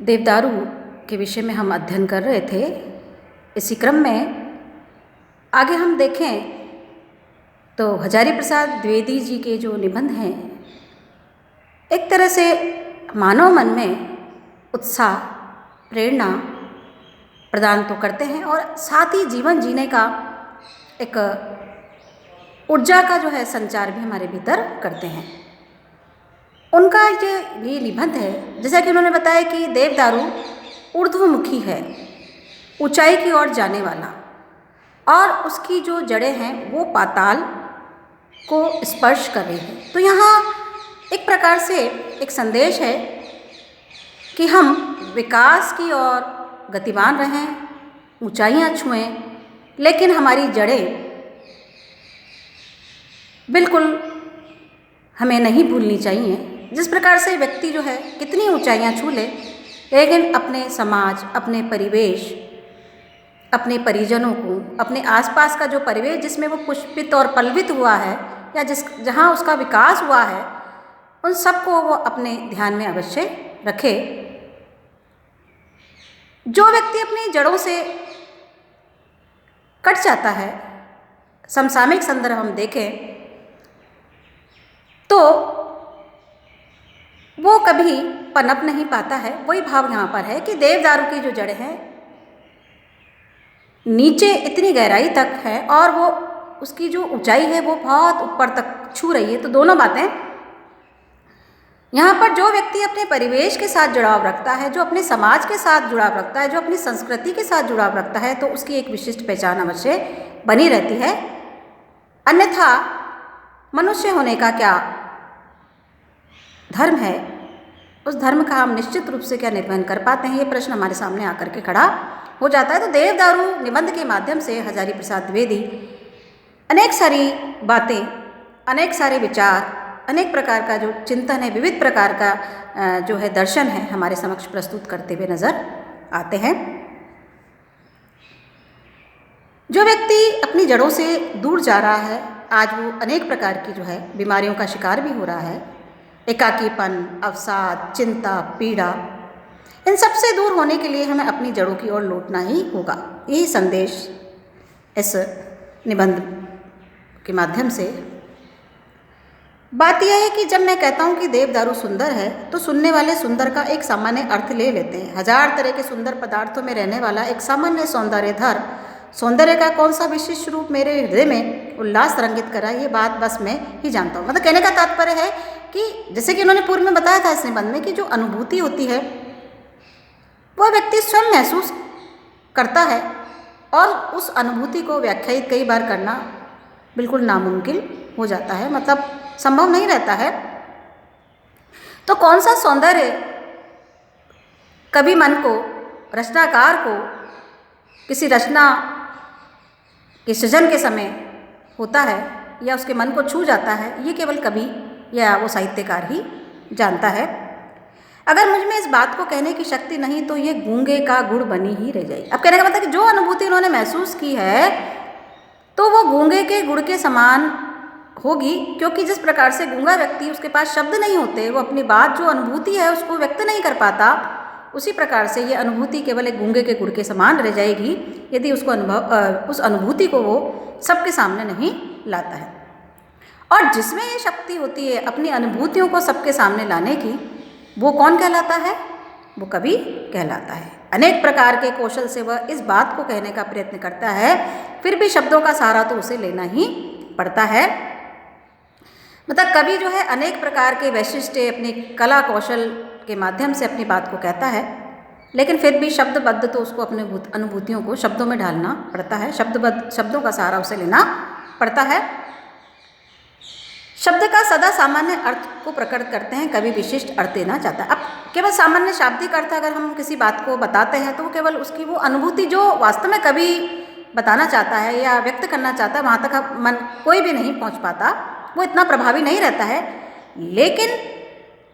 देवदारू के विषय में हम अध्ययन कर रहे थे। इसी क्रम में आगे हम देखें तो हजारी प्रसाद द्विवेदी जी के जो निबंध हैं, एक तरह से मानव मन में उत्साह, प्रेरणा प्रदान तो करते हैं और साथ ही जीवन जीने का एक ऊर्जा का जो है संचार भी हमारे भीतर करते हैं। उनका ये निबंध है, जैसा कि उन्होंने बताया कि देवदारू ऊर्ध्वमुखी है, ऊंचाई की ओर जाने वाला, और उसकी जो जड़ें हैं वो पाताल को स्पर्श कर रही हैं। तो यहाँ एक प्रकार से एक संदेश है कि हम विकास की ओर गतिमान रहें, ऊंचाइयाँ छुएं, लेकिन हमारी जड़ें बिल्कुल हमें नहीं भूलनी चाहिए। जिस प्रकार से व्यक्ति जो है कितनी ऊंचाइयाँ छू ले, लेकिन अपने समाज, अपने परिवेश, अपने परिजनों को, अपने आसपास का जो परिवेश जिसमें वो पुष्पित और पल्वित हुआ है या जहाँ उसका विकास हुआ है, उन सबको वो अपने ध्यान में अवश्य रखे। जो व्यक्ति अपनी जड़ों से कट जाता है, समसामयिक संदर्भ हम देखें तो वो कभी पनप नहीं पाता है। वही भाव यहाँ पर है कि देवदारू की जो जड़ें हैं नीचे इतनी गहराई तक है और वो उसकी जो ऊंचाई है वो बहुत ऊपर तक छू रही है। तो दोनों बातें यहाँ पर, जो व्यक्ति अपने परिवेश के साथ जुड़ाव रखता है, जो अपने समाज के साथ जुड़ाव रखता है, जो अपनी संस्कृति के साथ जुड़ाव रखता है, तो उसकी एक विशिष्ट पहचान अवश्य बनी रहती है। अन्यथा मनुष्य होने का क्या धर्म है, उस धर्म का हम निश्चित रूप से क्या निर्वहन कर पाते हैं, ये प्रश्न हमारे सामने आकर के खड़ा हो जाता है। तो देवदारू निबंध के माध्यम से हजारी प्रसाद द्विवेदी अनेक सारी बातें, अनेक सारे विचार, अनेक प्रकार का जो चिंतन है, विविध प्रकार का जो है दर्शन है, हमारे समक्ष प्रस्तुत करते हुए नजर आते हैं। जो व्यक्ति अपनी जड़ों से दूर जा रहा है, आज वो अनेक प्रकार की जो है बीमारियों का शिकार भी हो रहा है। एकाकीपन, अवसाद, चिंता, पीड़ा, इन सब से दूर होने के लिए हमें अपनी जड़ों की ओर लौटना ही होगा। यही संदेश इस निबंध के माध्यम से। बात यह है कि जब मैं कहता हूँ कि देवदारू सुंदर है, तो सुनने वाले सुंदर का एक सामान्य अर्थ ले लेते हैं। हजार तरह के सुंदर पदार्थों में रहने वाला एक सामान्य सौंदर्यधर सौंदर्य का कौन सा विशिष्ट रूप मेरे हृदय में उल्लास रंगित करा, ये बात बस मैं ही जानता हूँ। मतलब कहने का तात्पर्य है कि जैसे कि उन्होंने पूर्व में बताया था इस निबंध में कि जो अनुभूति होती है वह व्यक्ति स्वयं महसूस करता है और उस अनुभूति को व्याख्यायित कई बार करना बिल्कुल नामुमकिन हो जाता है, मतलब संभव नहीं रहता है। तो कौन सा सौंदर्य कभी मन को, रचनाकार को किसी रचना के सृजन के समय होता है या उसके मन को छू जाता है, ये केवल कवि या वो साहित्यकार ही जानता है। अगर मुझ में इस बात को कहने की शक्ति नहीं तो ये गूंगे का गुड़ बनी ही रह जाएगी। अब कहने का मतलब कि जो अनुभूति उन्होंने महसूस की है तो वो गूंगे के गुड़ के समान होगी, क्योंकि जिस प्रकार से गूंगा व्यक्ति, उसके पास शब्द नहीं होते, वो अपनी बात, जो अनुभूति है उसको व्यक्त नहीं कर पाता, उसी प्रकार से ये अनुभूति केवल एक गूंगे के गुड़ के समान रह जाएगी यदि उसको उस अनुभूति को वो सबके सामने नहीं लाता है। और जिसमें ये शक्ति होती है अपनी अनुभूतियों को सबके सामने लाने की, वो कौन कहलाता है? वो कवि कहलाता है। अनेक प्रकार के कौशल से वह इस बात को कहने का प्रयत्न करता है, फिर भी शब्दों का सहारा तो उसे लेना ही पड़ता है। मतलब कवि जो है अनेक प्रकार के वैशिष्ट अपनी कला कौशल के माध्यम से अपनी बात को कहता है, लेकिन फिर भी शब्दबद्ध तो उसको अपने अनुभूतियों को शब्दों में ढालना पड़ता है, शब्दों का सहारा उसे लेना पड़ता है। शब्द का सदा सामान्य अर्थ को प्रकट करते हैं, कवि विशिष्ट अर्थ देना चाहता है। अब केवल सामान्य शाब्दिक अर्थ अगर हम किसी बात को बताते हैं तो केवल उसकी वो अनुभूति जो वास्तव में कवि बताना चाहता है या व्यक्त करना चाहता है, वहाँ तक मन कोई भी नहीं पहुँच पाता, वो इतना प्रभावी नहीं रहता है। लेकिन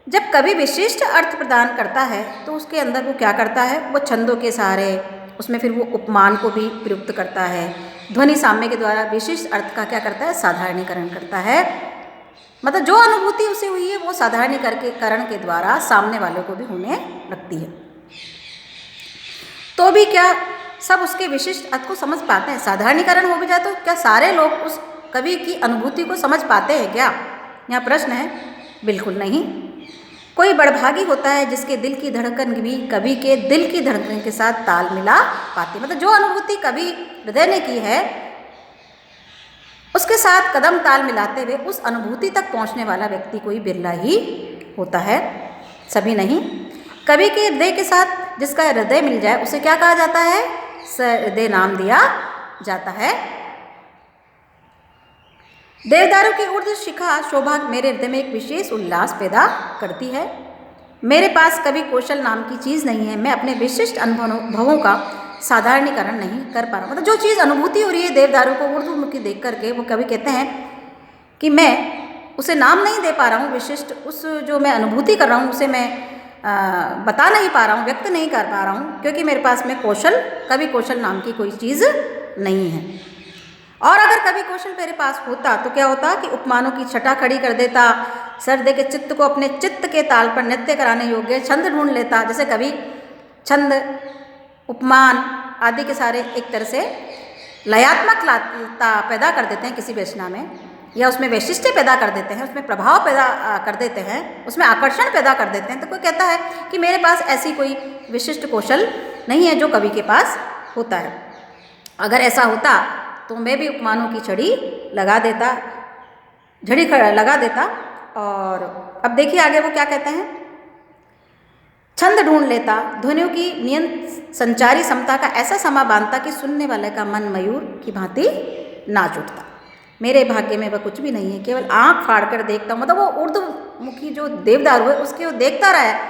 जब कवि विशिष्ट अर्थ प्रदान करता है तो उसके अंदर वो क्या करता है, वो छंदों के सहारे, उसमें फिर वो उपमान को भी प्रयुक्त करता है, ध्वनि साम्य के द्वारा विशिष्ट अर्थ का क्या करता है, साधारणीकरण करता है। मतलब जो अनुभूति उसे हुई है वो साधारणीकरण के द्वारा सामने वालों को भी होने लगती है। तो भी क्या सब उसके विशिष्ट अर्थ को समझ पाते हैं? साधारणीकरण हो भी जाए तो क्या सारे लोग उस कवि की अनुभूति को समझ पाते हैं क्या? यहाँ प्रश्न है। बिल्कुल नहीं। कोई बड़भागी होता है जिसके दिल की धड़कन भी कवि के दिल की धड़कन के साथ ताल मिला पाती। मतलब जो अनुभूति कवि हृदय ने की है उसके साथ कदम ताल मिलाते हुए उस अनुभूति तक पहुँचने वाला व्यक्ति कोई बिरला ही होता है, सभी नहीं। कवि के हृदय के साथ जिसका हृदय मिल जाए उसे क्या कहा जाता है? सहृदय नाम दिया जाता है। देवदारू की ऊर्ध्व शिखा शोभा मेरे हृदय में एक विशेष उल्लास पैदा करती है। मेरे पास कवि कौशल नाम की चीज़ नहीं है। मैं अपने विशिष्ट अनुभवों का साधारणीकरण नहीं कर पा रहा हूँ। मतलब जो चीज़ अनुभूति हो रही है देवदारू को ऊर्ध्वमुखी देख करके, वो कवि कहते हैं कि मैं उसे नाम नहीं दे पा रहा हूँ विशिष्ट। उस जो मैं अनुभूति कर रहा हूँ उसे मैं बता नहीं पा रहा हूँ, व्यक्त नहीं कर पा रहा हूँ, क्योंकि मेरे पास में कवि कौशल नाम की कोई चीज़ नहीं है। और अगर कवि कौशल मेरे पास होता तो क्या होता कि उपमानों की छटा खड़ी कर देता, सर्दे के चित्त को अपने चित्त के ताल पर नृत्य कराने योग्य छंद ढूंढ लेता। जैसे कवि छंद, उपमान आदि के सारे एक तरह से लयात्मकता पैदा कर देते हैं किसी रचना में, या उसमें वैशिष्ट्य पैदा कर देते हैं, उसमें प्रभाव पैदा कर देते हैं, उसमें आकर्षण पैदा कर देते हैं। तो कोई कहता है कि मेरे पास ऐसी कोई विशिष्ट कौशल नहीं है जो कवि के पास होता है। अगर ऐसा होता तो मैं भी उपमानों की झड़ी लगा देता। और अब देखिए आगे वो क्या कहते हैं। छंद ढूंढ लेता, ध्वनियों की नियंत्रण संचारी क्षमता का ऐसा समा बांधता कि सुनने वाले का मन मयूर की भांति नाच उठता। मेरे भाग्य में वह कुछ भी नहीं है, केवल आंख फाड़ कर देखता हूँ। मतलब वो ऊर्ध्वमुखी जो देवदारू है उसके वो देखता रहा है,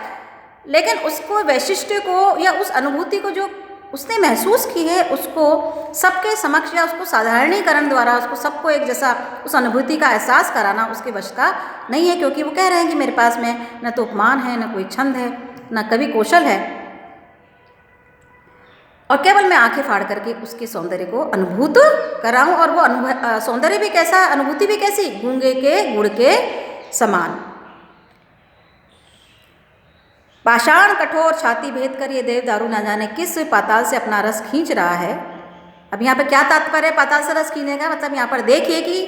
लेकिन उसको वैशिष्ट्य को या उस अनुभूति को जो उसने महसूस की है उसको सबके समक्ष या उसको साधारणीकरण द्वारा उसको सबको एक जैसा उस अनुभूति का एहसास कराना उसके वश का नहीं है, क्योंकि वो कह रहे हैं कि मेरे पास में न तो उपमान है, न कोई छंद है, न कवि कौशल है, और केवल मैं आंखें फाड़ करके उसके सौंदर्य को अनुभूत कर रहा हूँ। और वो सौंदर्य भी कैसा, अनुभूति भी कैसी, गूंगे के गुड़ के समान। पाषाण कठोर छाती भेद कर ये देवदारू न जाने किस पाताल से अपना रस खींच रहा है। अब यहाँ पर क्या तात्पर्य है पाताल से रस खींचने का? मतलब यहाँ पर देखिए कि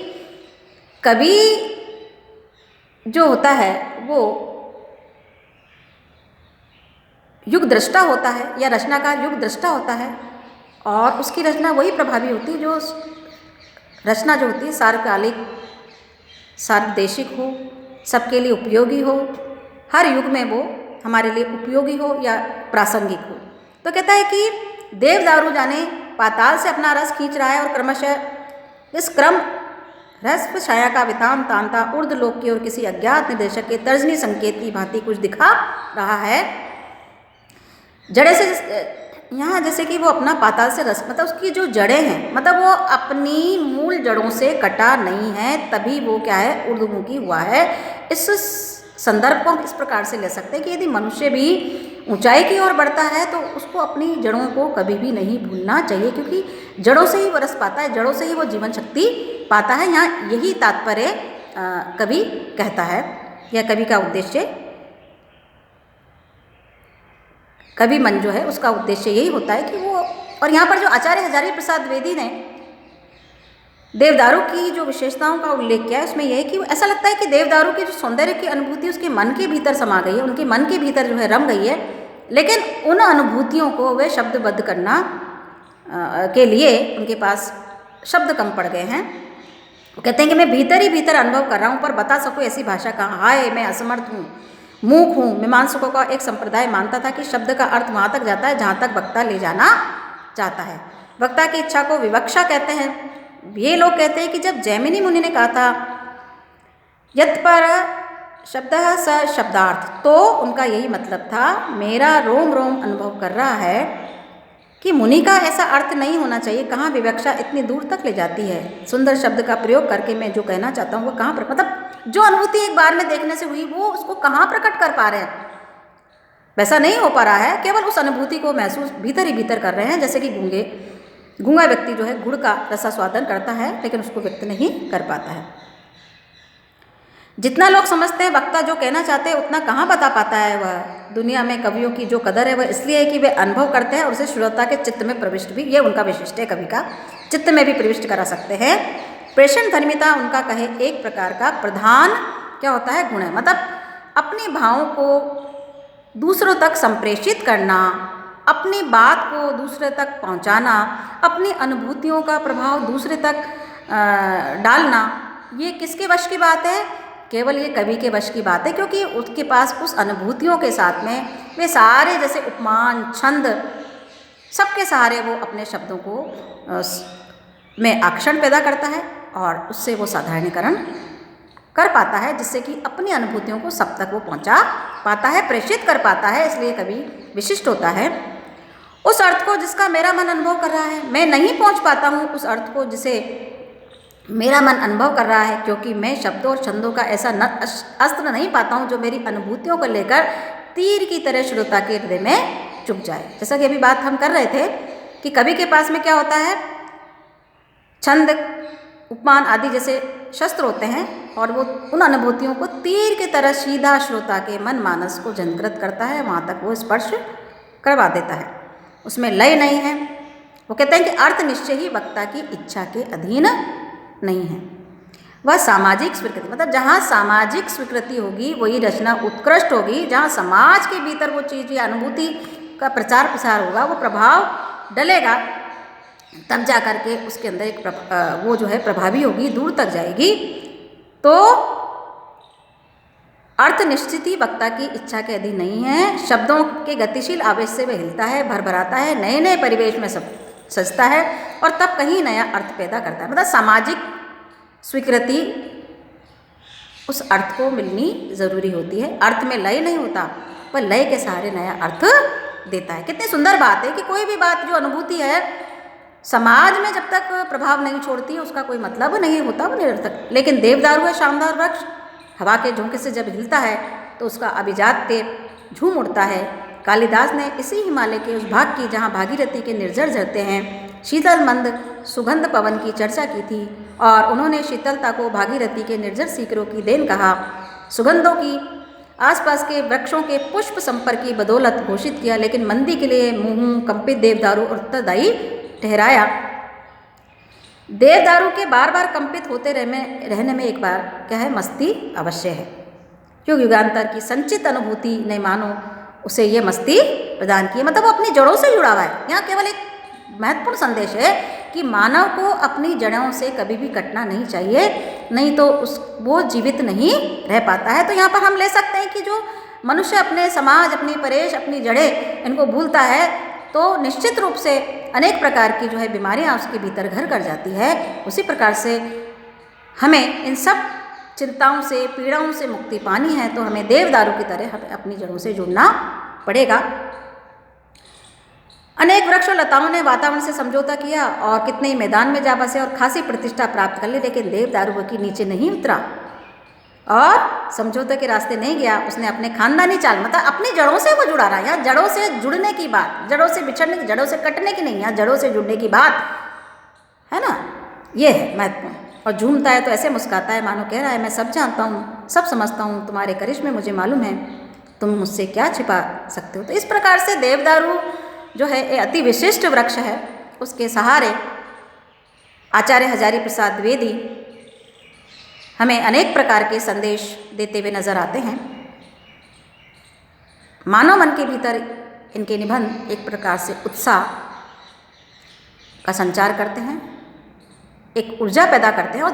कवि जो होता है वो युग दृष्टा होता है या रचनाकार युग दृष्टा होता है, और उसकी रचना वही प्रभावी होती है जो रचना जो होती है सार्वकालिक, सार्वदेशिक हो, सबके लिए उपयोगी हो, हर युग में वो हमारे लिए उपयोगी हो या प्रासंगिक हो। तो कहता है कि देवदारू जाने पाताल से अपना रस खींच रहा है और क्रमशः इस क्रम रस छाया का वितान तानता ऊर्ध्व लोक की और किसी अज्ञात निर्देशक के तर्जनी संकेत की भांति कुछ दिखा रहा है। जड़े से यहाँ जैसे कि वो अपना पाताल से रस, मतलब उसकी जो जड़ें हैं, मतलब वो अपनी मूल जड़ों से कटा नहीं है, तभी वो क्या है, ऊर्ध्वमुखी हुआ है। इस संदर्भ को हम इस प्रकार से ले सकते हैं कि यदि मनुष्य भी ऊंचाई की ओर बढ़ता है तो उसको अपनी जड़ों को कभी भी नहीं भूलना चाहिए, क्योंकि जड़ों से ही वो रस पाता है, जड़ों से ही वो जीवन शक्ति पाता है। यहाँ यही तात्पर्य कवि कहता है, या कवि का उद्देश्य, कवि मन जो है उसका उद्देश्य यही होता है कि वो। और यहाँ पर जो आचार्य हजारी प्रसाद द्विवेदी ने देवदारू की जो विशेषताओं का उल्लेख किया है उसमें यह है कि ऐसा लगता है कि देवदारू की जो सौंदर्य की अनुभूति उसके मन के भीतर समा गई है, उनके मन के भीतर जो है रम गई है, लेकिन उन अनुभूतियों को वे शब्दबद्ध करना के लिए उनके पास शब्द कम पड़ गए हैं। वो कहते हैं कि मैं भीतर ही भीतर अनुभव कर रहा हूँ पर बता सकूँ ऐसी भाषा कहाँ, हाय मैं असमर्थ हूँ, मूक हूँ। मीमांसकों का एक संप्रदाय मानता था कि शब्द का अर्थ वहाँ तक जाता है जहाँ तक वक्ता ले जाना चाहता है। वक्ता की इच्छा को विवक्षा कहते हैं। ये लोग कहते हैं कि जब जैमिनी मुनि ने कहा था यत् पर शब्दः स शब्दार्थ, तो उनका यही मतलब था, मेरा रोम रोम अनुभव कर रहा है कि मुनि का ऐसा अर्थ नहीं होना चाहिए। कहाँ विवक्षा इतनी दूर तक ले जाती है। सुंदर शब्द का प्रयोग करके मैं जो कहना चाहता हूँ वो कहाँ पर, मतलब जो अनुभूति एक बार में देखने से हुई वो उसको कहाँ प्रकट कर पा रहे हैं, वैसा नहीं हो पा रहा है। केवल उस अनुभूति को महसूस भीतर ही भीतर कर रहे हैं, जैसे कि गूंगा व्यक्ति जो है गुड़ का रसास्वादन करता है लेकिन उसको व्यक्त नहीं कर पाता है। जितना लोग समझते हैं वक्ता जो कहना चाहते हैं उतना कहाँ बता पाता है वह। दुनिया में कवियों की जो कदर है वह इसलिए है कि वे अनुभव करते हैं और उसे श्रोता के चित्त में प्रविष्ट भी, ये उनका विशिष्ट है, कवि का चित्त में भी प्रविष्ट करा सकते हैं। प्रेषण धर्मिता उनका कहे एक प्रकार का प्रधान क्या होता है, गुण है। मतलब अपने भावों को दूसरों तक संप्रेषित करना, अपनी बात को दूसरे तक पहुंचाना, अपनी अनुभूतियों का प्रभाव दूसरे तक डालना, ये किसके वश की बात है? केवल ये कवि के वश की बात है, क्योंकि उसके पास उस अनुभूतियों के साथ में वे सारे जैसे उपमान, छंद, सबके सहारे वो अपने शब्दों को में आकर्षण पैदा करता है और उससे वो साधारणीकरण कर पाता है, जिससे कि अपनी अनुभूतियों को सब तक वो पहुंचा पाता है, प्रेषित कर पाता है। इसलिए कवि विशिष्ट होता है। उस अर्थ को जिसका मेरा मन अनुभव कर रहा है, मैं नहीं पहुंच पाता हूँ उस अर्थ को जिसे मेरा मन अनुभव कर रहा है, क्योंकि मैं शब्दों और छंदों का ऐसा अस्त्र नहीं पाता हूँ जो मेरी अनुभूतियों को लेकर तीर की तरह श्रोता के हृदय में चुभ जाए। जैसा कि अभी बात हम कर रहे थे कि कवि के पास में क्या होता है, छंद, उपमान आदि जैसे शस्त्र होते हैं और वो उन अनुभूतियों को तीर की तरह सीधा श्रोता के मन मानस को झंकृत करता है, वहाँ तक वो स्पर्श करवा देता है। उसमें लय नहीं है। वो कहते हैं कि अर्थ निश्चय ही वक्ता की इच्छा के अधीन नहीं है। वह सामाजिक स्वीकृति, मतलब जहाँ सामाजिक स्वीकृति होगी वही रचना उत्कृष्ट होगी। जहाँ समाज के भीतर वो चीज़ या अनुभूति का प्रचार प्रसार होगा, वो प्रभाव डलेगा, तब जा करके उसके अंदर एक वो जो है प्रभावी होगी, दूर तक जाएगी। तो अर्थ निश्चित ही वक्ता की इच्छा के अधीन नहीं है। शब्दों के गतिशील आवेश से वह हिलता है, भरभराता है, नए नए परिवेश में सब सजता है और तब कहीं नया अर्थ पैदा करता है। मतलब सामाजिक स्वीकृति उस अर्थ को मिलनी ज़रूरी होती है। अर्थ में लय नहीं होता, पर लय के सहारे नया अर्थ देता है। कितनी सुंदर बात है कि कोई भी बात जो अनुभूति है समाज में जब तक प्रभाव नहीं छोड़ती उसका कोई मतलब नहीं होता, वो निरर्थक। लेकिन देवदारू है शानदार वृक्ष, हवा के झोंके से जब हिलता है तो उसका अभिजात तेज झूम उड़ता है। कालिदास ने इसी हिमालय के उस भाग की जहाँ भागीरथी के निर्जर झरते हैं शीतल मंद सुगंध पवन की चर्चा की थी और उन्होंने शीतलता को भागीरथी के निर्जर शिखरों की देन कहा। सुगंधों की आसपास के वृक्षों के पुष्प संपर्क की बदौलत घोषित किया, लेकिन मंदी के लिए मुंह कंपित देवदारू और उत्तरदायी ठहराया। देवदारू के बार बार कंपित होते रहने में एक बार क्या है, मस्ती अवश्य है, क्योंकि युगांतर की संचित अनुभूति ने मानो उसे ये मस्ती प्रदान की। मतलब वो अपनी जड़ों से जुड़ा हुआ है। यहाँ केवल एक महत्वपूर्ण संदेश है कि मानव को अपनी जड़ों से कभी भी कटना नहीं चाहिए, नहीं तो वो जीवित नहीं रह पाता है। तो यहाँ पर हम ले सकते हैं कि जो मनुष्य अपने समाज, अपनी परेश, अपनी जड़ें इनको भूलता है तो निश्चित रूप से अनेक प्रकार की जो है बीमारियाँ उसके भीतर घर कर जाती है। उसी प्रकार से हमें इन सब चिंताओं से, पीड़ाओं से मुक्ति पानी है तो हमें देवदारू की तरह हमें अपनी जड़ों से जुड़ना पड़ेगा। अनेक वृक्ष और लताओं ने वातावरण से समझौता किया और कितने ही मैदान में जा बसे और खासी प्रतिष्ठा प्राप्त कर ली, लेकिन देवदारू की नीचे नहीं उतरा और समझौते के रास्ते नहीं गया। उसने अपने खानदानी चाल, मतलब अपनी जड़ों से वो जुड़ा रहा। यहाँ जड़ों से जुड़ने की बात, जड़ों से बिछड़ने की, जड़ों से कटने की नहीं, यहाँ जड़ों से जुड़ने की बात है ना, ये है महत्वपूर्ण। और झूमता है तो ऐसे मुस्काता है मानो कह रहा है मैं सब जानता हूँ, सब समझता हूँ, तुम्हारे करिश्मे मुझे मालूम है, तुम मुझसे क्या छिपा सकते हो। तो इस प्रकार से देवदारू जो है ये अति विशिष्ट वृक्ष है। उसके सहारे आचार्य हजारी प्रसाद द्विवेदी हमें अनेक प्रकार के संदेश देते हुए नजर आते हैं। मानव मन के भीतर इनके निबंध एक प्रकार से उत्साह का संचार करते हैं, एक ऊर्जा पैदा करते हैं और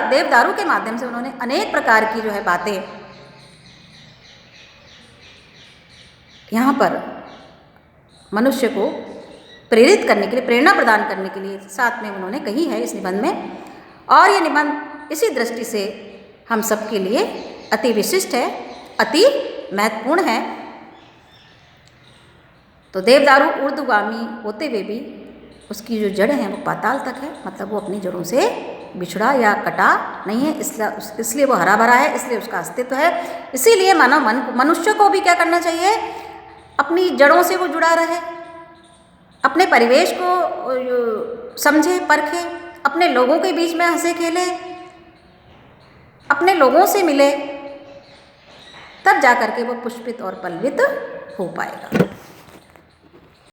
देवदारू के माध्यम से उन्होंने अनेक प्रकार की जो है बातें यहाँ पर मनुष्य को प्रेरित करने के लिए, प्रेरणा प्रदान करने के लिए साथ में उन्होंने कही है इस निबंध में। और ये निबंध इसी दृष्टि से हम सब के लिए अति विशिष्ट है, अति महत्वपूर्ण है। तो देवदारू ऊर्ध्वगामी होते हुए भी उसकी जो जड़ है वो पाताल तक है, मतलब वो अपनी जड़ों से बिछड़ा या कटा नहीं है, इसलिए वो हरा भरा है, इसलिए उसका अस्तित्व है। इसीलिए मानव मनुष्य को भी क्या करना चाहिए, अपनी जड़ों से वो जुड़ा रहे, अपने परिवेश को समझे, परखे, अपने लोगों के बीच में हंसे खेले, अपने लोगों से मिले, तब जा कर के वो पुष्पित और पल्लवित हो पाएगा।